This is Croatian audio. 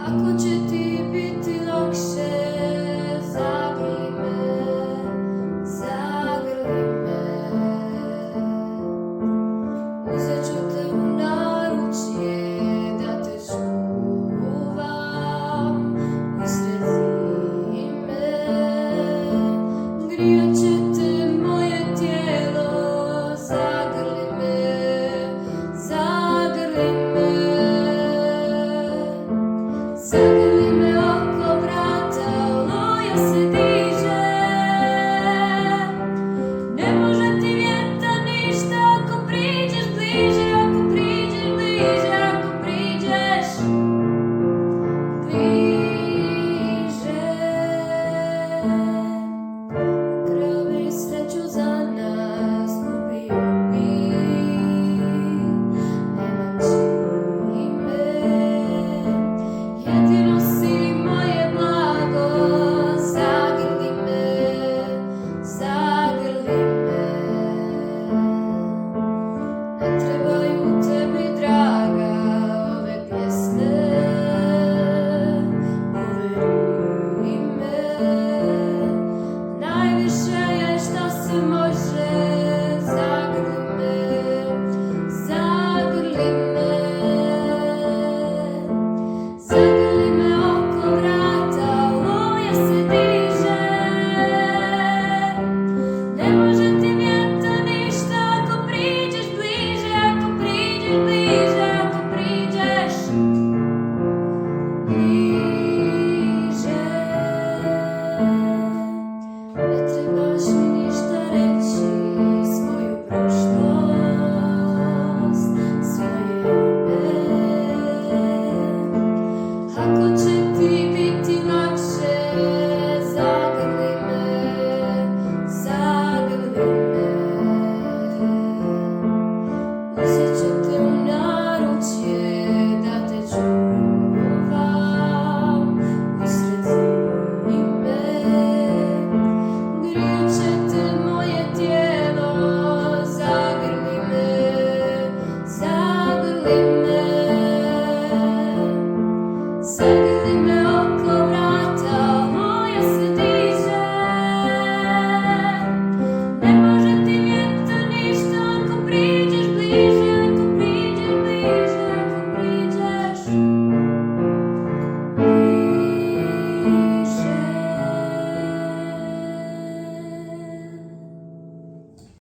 Ako će ti biti lakše, zagrli me, zagrli me. Uzet ću te u naručje da te čuvam usred zime. Grijat će te moje tijelo, zagrli me, zagrli me. Zagrli me oko vrata, oluja se diže. Ne može ti vjetar ništa ako priđeš bliže, ako priđeš bliže, ako priđeš bliže. Krv i sreću za nas gubio bi, nemam čime. Jedino si moje blago, zagrli me, zagrli me. Ne trebaju tebi, draga, ove pjesme, uveri me. Najviše je šta se može, zagrli me, zagrli me. Zagrli me oko vrata, oluja se diže. Ne može ti vjetar ništa ako priđeš bliže, ako priđeš bliže, ako priđeš bliže. Ne trebaš mi ništa reći, svoju prošlost, svoje ime. Ako će ti biti lakše, zagrli me, zagrli me. Uzet ću te u naručje da te čuvam usred zime. Grijat će te moje tijelo, zagrli me, zagrli me. Zagrli me oko vrata.